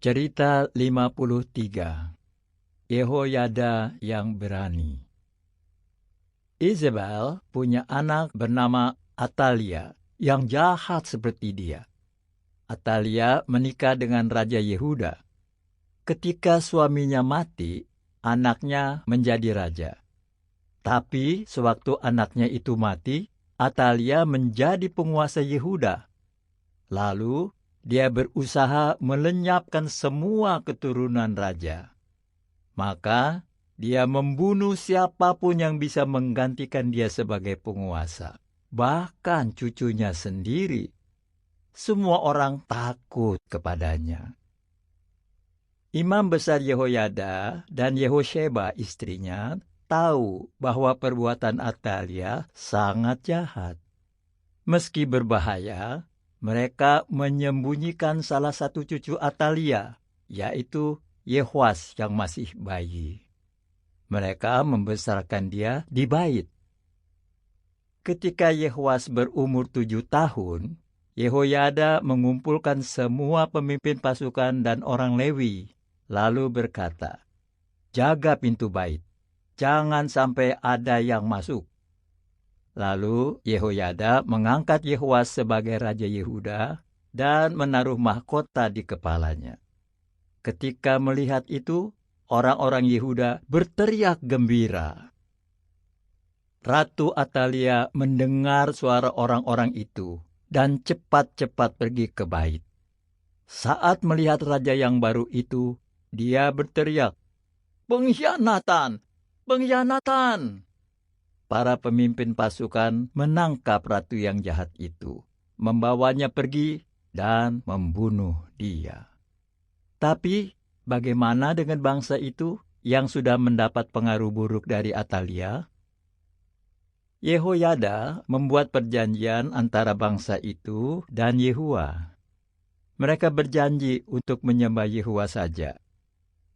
Cerita 53. Yehoyada yang berani. Isabel punya anak bernama Atalia yang jahat seperti dia. Atalia menikah dengan Raja Yehuda. Ketika suaminya mati, anaknya menjadi raja. Tapi sewaktu anaknya itu mati, Atalia menjadi penguasa Yehuda. Lalu dia berusaha melenyapkan semua keturunan raja. Maka dia membunuh siapapun yang bisa menggantikan dia sebagai penguasa, bahkan cucunya sendiri. Semua orang takut kepadanya. Imam besar Yehoyada dan Yehosheba istrinya tahu bahwa perbuatan Atalia sangat jahat. Meski berbahaya, mereka menyembunyikan salah satu cucu Atalia, yaitu Yehoas yang masih bayi. Mereka membesarkan dia di bait. Ketika Yehoas berumur 7 tahun, Yehoyada mengumpulkan semua pemimpin pasukan dan orang Lewi, lalu berkata, "Jaga pintu bait, jangan sampai ada yang masuk." Lalu Yehoyada mengangkat Yehoas sebagai Raja Yehuda dan menaruh mahkota di kepalanya. Ketika melihat itu, orang-orang Yehuda berteriak gembira. Ratu Atalia mendengar suara orang-orang itu dan cepat-cepat pergi ke bait. Saat melihat raja yang baru itu, dia berteriak, "Pengkhianatan! Pengkhianatan!" Para pemimpin pasukan menangkap ratu yang jahat itu, membawanya pergi dan membunuh dia. Tapi bagaimana dengan bangsa itu yang sudah mendapat pengaruh buruk dari Atalia? Yehoyada membuat perjanjian antara bangsa itu dan Yehua. Mereka berjanji untuk menyembah Yehua saja.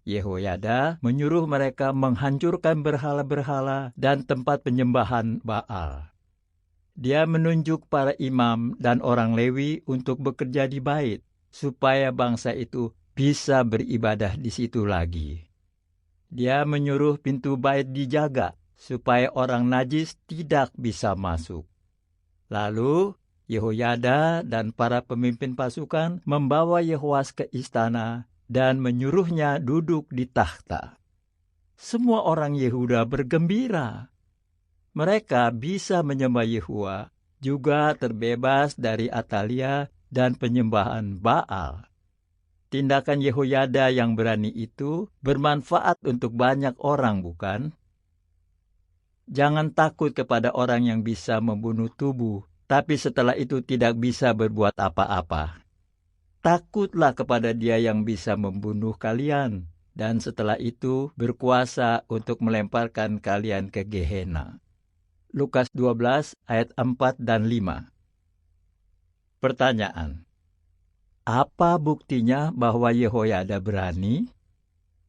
Yehoyada menyuruh mereka menghancurkan berhala-berhala dan tempat penyembahan Baal. Dia menunjuk para imam dan orang Lewi untuk bekerja di bait, supaya bangsa itu bisa beribadah di situ lagi. Dia menyuruh pintu bait dijaga, supaya orang najis tidak bisa masuk. Lalu Yehoyada dan para pemimpin pasukan membawa Yehoas ke istana dan menyuruhnya duduk di takhta. Semua orang Yehuda bergembira. Mereka bisa menyembah Yehua, juga terbebas dari Atalia dan penyembahan Baal. Tindakan Yehoyada yang berani itu bermanfaat untuk banyak orang, bukan? Jangan takut kepada orang yang bisa membunuh tubuh, tapi setelah itu tidak bisa berbuat apa-apa. Takutlah kepada Dia yang bisa membunuh kalian, dan setelah itu berkuasa untuk melemparkan kalian ke Gehenna. Lukas 12 ayat 4 dan 5. Pertanyaan: apa buktinya bahwa Yehoyada berani?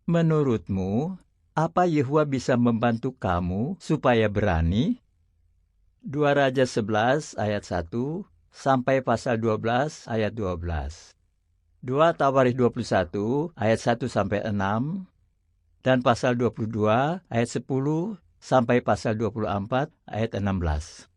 Menurutmu, apa Yehua bisa membantu kamu supaya berani? 2 Raja 11 ayat 1 sampai pasal 12 ayat 12. 2 Tawarikh 21 ayat 1 sampai 6 dan pasal 22 ayat 10 sampai pasal 24 ayat 16.